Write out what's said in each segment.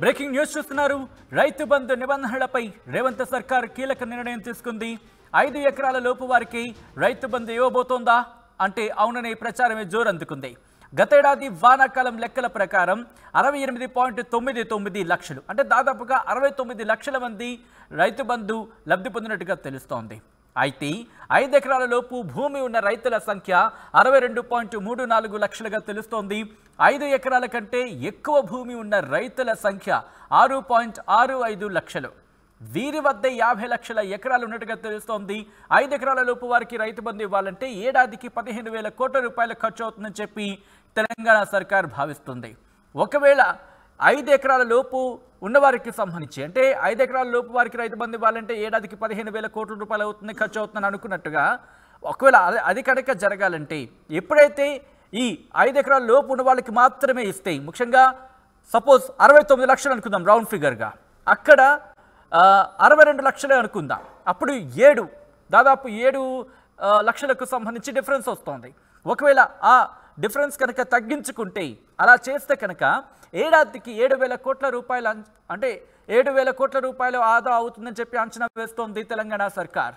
Breaking news చూస్తున్నారు. రైతు బంధు నిబంధనలపై రేవంత్ సర్కార్ కీలక నిర్ణయం తీసుకుంది. 5 ఎకరాల లోపు వారికి రైతు బంధు ఇవ్వబోతోందా అంటే అవుననే ప్రచారమే జోరందుకుంది. గతేడాది వానాకాలం లెక్కల ప్రకారం 68.99 లక్షలు అంటే దాదాపుగా 69 లక్షల మంది రైతు బంధు లబ్ధి పొందినట్టుగా తెలుస్తోంది. అయితే 5 ఎకరాల లోపు భూమి ఉన్న రైతుల సంఖ్య 62.34 లక్షలుగా తెలుస్తోంది. 5 ఎకరాల కంటే ఎక్కువ భూమి ఉన్న రైతుల సంఖ్య 6.65 లక్షలు. వీరి వద్ద 50 లక్షల ఎకరాలు ఉన్నట్టుగా తెలుస్తోంది. 5 ఎకరాల లోపు వారికి రైతు బంధు ఇవ్వాలంటే ఏడాదికి 15,000 కోట్ల రూపాయలు ఖర్చు అవుతుందని చెప్పి తెలంగాణ సర్కార్ భావిస్తుంది. ఒకవేళ 5 ఎకరాల లోపు ఉన్నవారికి సంబంధించి అంటే 5 ఎకరాల లోపు వారికి రైతు బంధు ఇవ్వాలంటే ఏడాదికి 15,000 కోట్ల రూపాయలు అవుతుంది, ఖర్చు అవుతుందని అనుకున్నట్టుగా ఒకవేళ అది కనుక జరగాలంటే ఎప్పుడైతే ఈ 5 ఎకరాల లోపు ఉన్న వాళ్ళకి మాత్రమే ఇస్తే, ముఖ్యంగా సపోజ్ 69 లక్షలు అనుకుందాం రౌండ్ ఫిగర్గా, అక్కడ 62 లక్షలే అనుకుందాం, అప్పుడు దాదాపు 7 లక్షలకు సంబంధించి డిఫరెన్స్ వస్తుంది. ఒకవేళ ఆ డిఫరెన్స్ కనుక తగ్గించుకుంటే, అలా చేస్తే కనుక ఏడాదికి 7,000 కోట్ల రూపాయలు అంటే 7,000 కోట్ల రూపాయలు ఆదా అవుతుందని చెప్పి అంచనా వేస్తోంది తెలంగాణ సర్కార్.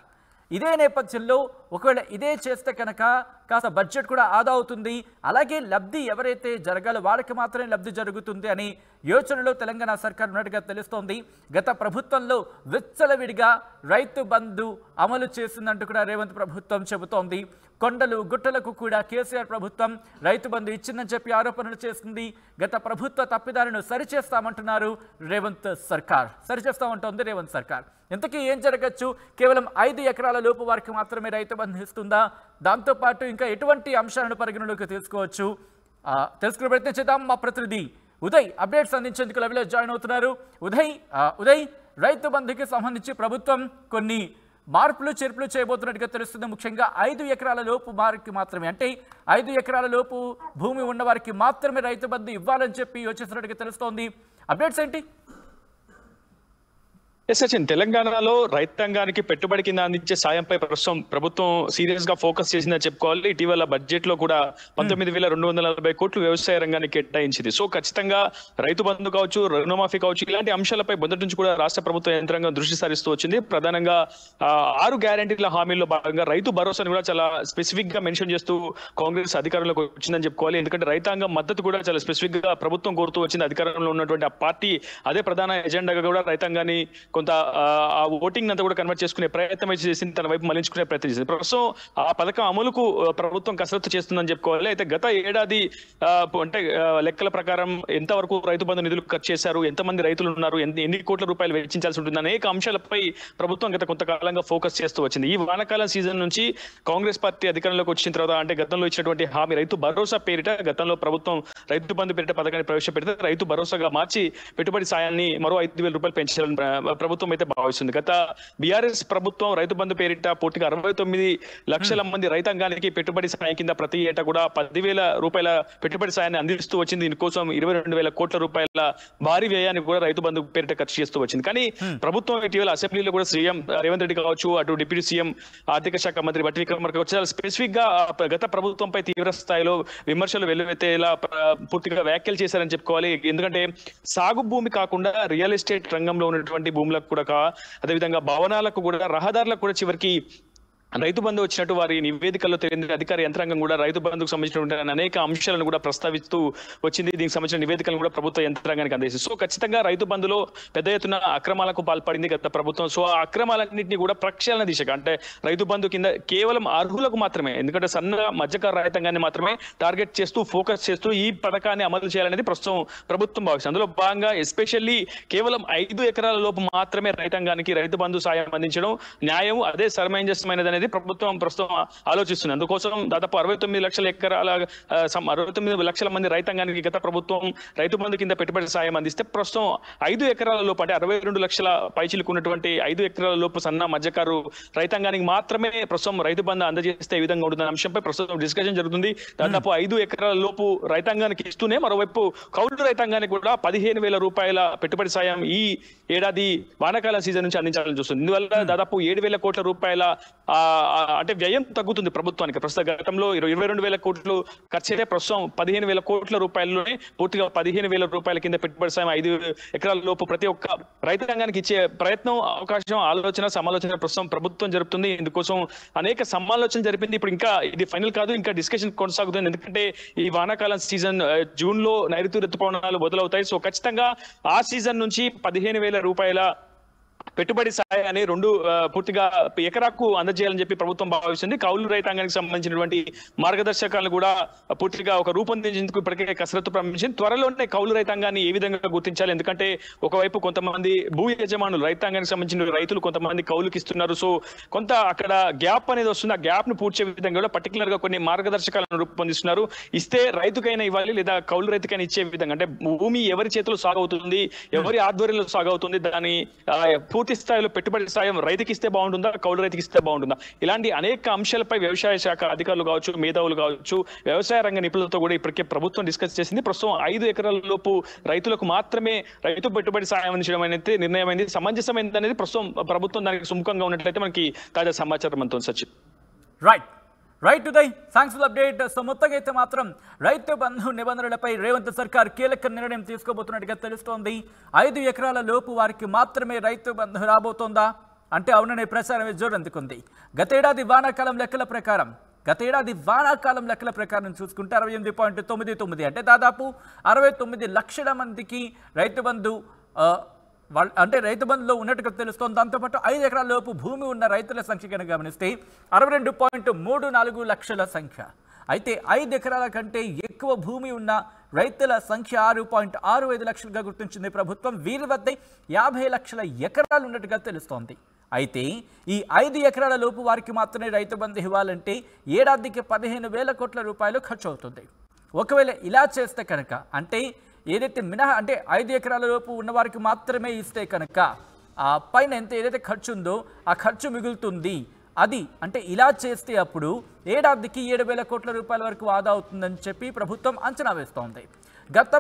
ఇదే నేపథ్యంలో ఒకవేళ ఇదే చేస్తే కనుక కాస్త బడ్జెట్ కూడా ఆదా అవుతుంది, అలాగే లబ్ధి ఎవరైతే జరగాలో వాళ్ళకి మాత్రమే లబ్ధి జరుగుతుంది అని యోచనలో తెలంగాణ సర్కార్ ఉన్నట్టుగా తెలుస్తోంది. గత ప్రభుత్వంలో విచ్చలవిడిగా రైతు బంధు అమలు చేసిందంటూ కూడా రేవంత్ ప్రభుత్వం చెబుతోంది. కొండలు గుట్టలకు కూడా కేసీఆర్ ప్రభుత్వం రైతు బంధు ఇచ్చిందని చెప్పి ఆరోపణలు చేస్తుంది. గత ప్రభుత్వ తప్పిదాలను సరిచేస్తామంటున్నారు రేవంత్ సర్కార్, సరిచేస్తామంటోంది రేవంత్ సర్కార్. ఇంతకీ ఏం జరగచ్చు? కేవలం 5 ఎకరాల లోపు వారికి మాత్రమే రైతు బంధు ఇస్తుందా? దాంతోపాటు ఇంకా ఎటువంటి అంశాలను పరిగణలోకి తీసుకోవచ్చు తెలుసుకునే ప్రయత్నం చేద్దాం. మా ప్రతినిధి ఉదయ్ అప్డేట్స్ అందించేందుకు లైవ్లో జాయిన్ అవుతున్నారు. ఉదయ్, రైతు బంధుకి సంబంధించి ప్రభుత్వం కొన్ని మార్పులు చేర్పులు చేయబోతున్నట్టుగా తెలుస్తుంది. ముఖ్యంగా 5 ఎకరాల లోపు వారికి మాత్రమే అంటే 5 ఎకరాల లోపు భూమి ఉన్న వారికి మాత్రమే రైతు బంధు ఇవ్వాలని చెప్పి యోచిస్తున్నట్టుగా తెలుస్తోంది. అప్డేట్స్ ఏంటి? సచిన్, తెలంగాణలో రైతాంగానికి పెట్టుబడి కింద అందించే సాయంపై ప్రస్తుతం ప్రభుత్వం సీరియస్ గా ఫోకస్ చేసిందని చెప్పుకోవాలి. ఇటీవల బడ్జెట్ లో కూడా 19,240 కోట్లు వ్యవసాయ రంగానికి కేటాయించింది. సో ఖచ్చితంగా రైతు బంధు కావచ్చు, రుణమాఫీ కావచ్చు, ఇలాంటి అంశాలపై మొదటి నుంచి కూడా రాష్ట్ర ప్రభుత్వ యంత్రాంగం దృష్టి సారిస్తూ వచ్చింది. ప్రధానంగా 6 గ్యారంటీల హామీల్లో భాగంగా రైతు భరోసాను కూడా చాలా స్పెసిఫిక్ గా మెన్షన్ చేస్తూ కాంగ్రెస్ అధికారంలోకి వచ్చిందని చెప్పుకోవాలి. ఎందుకంటే రైతాంగం మద్దతు కూడా చాలా స్పెసిఫిక్ గా ప్రభుత్వం కోరుతూ వచ్చింది. అధికారంలో ఉన్నటువంటి ఆ పార్టీ అదే ప్రధాన ఎజెండాగా కూడా రైతాంగాన్ని కొంత ఆ ఓటింగ్ అంతా కూడా కన్వర్ట్ చేసుకునే ప్రయత్నం చేసి తన వైపు మళ్లించుకునే ప్రయత్నం చేసింది. ప్రస్తుతం ఆ పథకం అమలుకు ప్రభుత్వం కసరత్తు చేస్తుందని చెప్పుకోవాలి. అయితే గత ఏడాది అంటే లెక్కల ప్రకారం ఎంతవరకు రైతు బంధు నిధులు ఖర్చు చేశారు, ఎంతమంది రైతులు ఉన్నారు, ఎన్ని కోట్ల రూపాయలు వెచ్చించాల్సి ఉంటుంది, అనేక అంశాలపై ప్రభుత్వం గత కొంతకాలంగా ఫోకస్ చేస్తూ వచ్చింది. ఈ వానాకాలం సీజన్ నుంచి కాంగ్రెస్ పార్టీ అధికారంలోకి వచ్చిన తర్వాత అంటే గతంలో ఇచ్చినటువంటి హామీ రైతు భరోసా పేరిట గతంలో ప్రభుత్వం రైతు బంధు పేరిట పథకాన్ని ప్రవేశపెడితే రైతు భరోసాగా మార్చి పెట్టుబడి సాయాన్ని మరో 5,000 రూపాయలు పెంచాలని ప్రభుత్వం అయితే భావిస్తుంది. గత బీఆర్ఎస్ ప్రభుత్వం రైతు బంధు పేరిట పూర్తిగా 69 లక్షల మంది రైతాంగానికి పెట్టుబడి సాయం కింద ప్రతి ఏటా కూడా 10,000 రూపాయల పెట్టుబడి సాయాన్ని అందిస్తూ వచ్చింది. దీనికోసం 22,000 కోట్ల రూపాయల భారీ వ్యయాన్ని కూడా రైతు బంధు పేరిట ఖర్చు చేస్తూ వచ్చింది. కానీ ప్రభుత్వం ఇటీవల అసెంబ్లీలో కూడా సీఎం రేవంత్ రెడ్డి కావచ్చు, అటు డిప్యూటీ సీఎం ఆర్థిక శాఖ మంత్రి బట్టి విక్రమార్క కావచ్చు, చాలా స్పెసిఫిక్ గా గత ప్రభుత్వంపై తీవ్ర స్థాయిలో విమర్శలు వెల్లువెత్తేలా పూర్తిగా వ్యాఖ్యలు చేశారని చెప్పుకోవాలి. ఎందుకంటే సాగు భూమి కాకుండా రియల్ ఎస్టేట్ రంగంలో ఉన్నటువంటి భూములకు కూడా అదేవిధంగా భవనాలకు కూడా రహదారులకు కూడా చివరికి రైతు బంధు వచ్చినట్టు వారి నివేదికల్లో తెలియని అధికార యంత్రాంగం కూడా రైతు బంధుకు సంబంధించినటువంటి అనేక అంశాలను కూడా ప్రస్తావిస్తూ వచ్చింది. దీనికి సంబంధించిన నివేదికలను కూడా ప్రభుత్వ యంత్రాంగానికి అందిస్తుంది. సో ఖచ్చితంగా రైతు బంధులో పెద్ద ఎత్తున అక్రమాలకు పాల్పడింది గత ప్రభుత్వం. సో ఆ అక్రమాలన్నింటినీ కూడా ప్రక్షాళన దిశగా అంటే రైతు బంధు కింద కేవలం అర్హులకు మాత్రమే, ఎందుకంటే సన్న మధ్యకార రైతాంగాన్ని మాత్రమే టార్గెట్ చేస్తూ ఫోకస్ చేస్తూ ఈ పథకాన్ని అమలు చేయాలనేది ప్రస్తుతం ప్రభుత్వం భావిస్తుంది. అందులో భాగంగా ఎస్పెషల్లీ కేవలం 5 ఎకరాల లోపు మాత్రమే రైతాంగానికి రైతు బంధు సాయం అందించడం న్యాయం, అదే సమంజసమైనది అనేది ప్రభుత్వం ప్రస్తుతం ఆలోచిస్తుంది. అందుకోసం దాదాపు 69 లక్షల మంది రైతాంగానికి గత ప్రభుత్వం రైతు బంధు కింద పెట్టుబడి సాయం అందిస్తే ప్రస్తుతం 5 ఎకరాల లోపు అంటే 62 లక్షల పైచిలుకున్నటువంటి 5 ఎకరాల లోపు సన్న మధ్యకారు రైతాంగానికి మాత్రమే ప్రస్తుతం రైతు బంధు అందజేస్తే ఏ విధంగా ఉంటుందనే అంశంపై ప్రస్తుతం డిస్కషన్ జరుగుతుంది. దాదాపు 5 ఎకరాల లోపు రైతాంగానికి ఇస్తూనే మరోవైపు కౌలు రైతాంగానికి కూడా 15,000 రూపాయల పెట్టుబడి సాయం ఈ ఏడాది వానాకాల సీజన్ నుంచి అందించాలని చూస్తుంది. ఇందువల్ల దాదాపు 7,000 కోట్ల రూపాయల అంటే వ్యయం తగ్గుతుంది ప్రభుత్వానికి. ప్రస్తుత గతంలో 22,000 కోట్లు ఖర్చు అయితే ప్రస్తుతం 15,000 కోట్ల రూపాయల్లోనే పూర్తిగా 15,000 రూపాయల కింద పెట్టుబడి సాయం 5 ఎకరాల లోపు ప్రతి ఒక్క రైతాంగానికి ఇచ్చే ప్రయత్నం, అవకాశం, ఆలోచన, సమాలోచన ప్రస్తుతం ప్రభుత్వం జరుపుతుంది. ఇందుకోసం అనేక సమాలోచనలు జరిపింది. ఇప్పుడు ఇంకా ఇది ఫైనల్ కాదు, ఇంకా డిస్కషన్ కొనసాగుతుంది. ఎందుకంటే ఈ వానాకాలం సీజన్ జూన్ లో నైరుతి ఋతుపవనాలు మొదలవుతాయి. సో ఖచ్చితంగా ఆ సీజన్ నుంచి 15,000 రూపాయల పెట్టుబడి సాయాన్ని పూర్తిగా ఎకరాకు అందజేయాలని చెప్పి ప్రభుత్వం భావిస్తుంది. కౌలు రైతాంగానికి సంబంధించినటువంటి మార్గదర్శకాలను కూడా పూర్తిగా ఒక రూపొందించేందుకు ఇప్పటికే కసరత్తు ప్రారంభించింది. త్వరలోనే కౌలు రైతాంగాన్ని ఏ విధంగా గుర్తించాలి, ఎందుకంటే ఒకవైపు కొంతమంది భూ యజమానులు రైతాంగానికి సంబంధించిన రైతులు కొంతమంది కౌలుకి ఇస్తున్నారు. సో కొంత అక్కడ గ్యాప్ అనేది వస్తుంది. ఆ గ్యాప్ ను పూడ్చే విధంగా కూడా పర్టికులర్ గా కొన్ని మార్గదర్శకాలను రూపొందిస్తున్నారు. ఇస్తే రైతుకైనా ఇవ్వాలి, లేదా కౌలు రైతుకైనా ఇచ్చే విధంగా, అంటే భూమి ఎవరి చేతిలో సాగవుతుంది, ఎవరి ఆధ్వర్యంలో సాగవుతుంది, దాని పూర్తి స్థాయిలో పెట్టుబడి సాయం రైతుకి ఇస్తే బాగుంటుందా, కౌలు రైతుకి ఇస్తే బాగుంటుందా, ఇలాంటి అనేక అంశాలపై వ్యవసాయ శాఖ అధికారులు కావచ్చు, మేధావులు కావచ్చు, వ్యవసాయ రంగ నిపుణులతో కూడా ఇప్పటికే ప్రభుత్వం డిస్కస్ చేసింది. ప్రస్తుతం 5 ఎకరాల లోపు రైతులకు మాత్రమే రైతు పెట్టుబడి సాయం అందించడం అనేది నిర్ణయమైంది. సమంజసమైంది అనేది ప్రస్తుతం ప్రభుత్వం దానికి సుముఖంగా ఉన్నట్లయితే మనకి తాజా సమాచారం అంతా Sachin. Right Uday, thanks for update. So మొత్తంగా అయితే మాత్రం రైతు బంధు నిబంధనలపై రేవంత్ సర్కార్ కీలక నిర్ణయం తీసుకోబోతున్నట్టుగా తెలుస్తోంది. 5 ఎకరాల లోపు వారికి మాత్రమే రైతు బంధు రాబోతోందా అంటే అవుననే ప్రచారం జోరందుకుంది. గతేడాది వానాకాలం లెక్కల ప్రకారం చూసుకుంటే 68.99 అంటే దాదాపు 69 లక్షల మందికి రైతు బంధు రైతు బంధులో ఉన్నట్టుగా తెలుస్తోంది. దాంతోపాటు 5 ఎకరాల లోపు భూమి ఉన్న రైతుల సంఖ్య కనుక గమనిస్తే 62.34 లక్షల సంఖ్య. అయితే 5 ఎకరాల కంటే ఎక్కువ భూమి ఉన్న రైతుల సంఖ్య 6.65 లక్షలుగా గుర్తించింది ప్రభుత్వం. వీరి వద్ద 50 లక్షల ఎకరాలు ఉన్నట్టుగా తెలుస్తోంది. అయితే ఈ 5 ఎకరాల లోపు వారికి మాత్రమే రైతు బంధు ఇవ్వాలంటే ఏడాదికి 15,000 కోట్ల రూపాయలు ఖర్చు అవుతుంది. ఒకవేళ ఇలా చేస్తే కనుక, అంటే ఏదైతే మినహా అంటే 5 ఎకరాల లోపు ఉన్నవారికి మాత్రమే ఇస్తే కనుక ఆ పైన ఏదైతే ఖర్చు ఉందో ఆ ఖర్చు మిగులుతుంది. అది అంటే ఇలా చేస్తే అప్పుడు ఏడాదికి 7,000 కోట్ల రూపాయల వరకు ఆదా అవుతుందని చెప్పి ప్రభుత్వం అంచనా వేస్తోంది. గత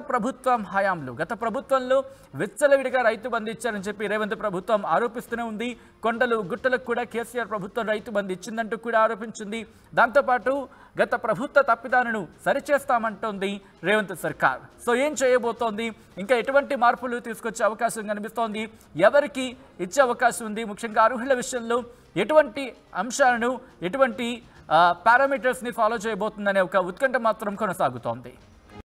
ప్రభుత్వంలో విచ్చలవిడిగా రైతు బంధు ఇచ్చారని చెప్పి రేవంత్ ప్రభుత్వం ఆరోపిస్తూనే ఉంది. కొండలు గుట్టలకు కూడా కేసీఆర్ ప్రభుత్వం రైతు బంధు ఇచ్చిందంటూ కూడా ఆరోపించింది. దాంతోపాటు గత ప్రభుత్వ తప్పిదాలను సరిచేస్తామంటోంది రేవంత్ సర్కార్. సో ఏం చేయబోతోంది, ఇంకా ఎటువంటి మార్పులు తీసుకొచ్చే అవకాశం కనిపిస్తోంది, ఎవరికి ఇచ్చే అవకాశం ఉంది, ముఖ్యంగా అర్హుల విషయంలో ఎటువంటి అంశాలను, ఎటువంటి పారామీటర్స్ని ఫాలో చేయబోతుందనే ఒక ఉత్కంఠ మాత్రం కొనసాగుతోంది.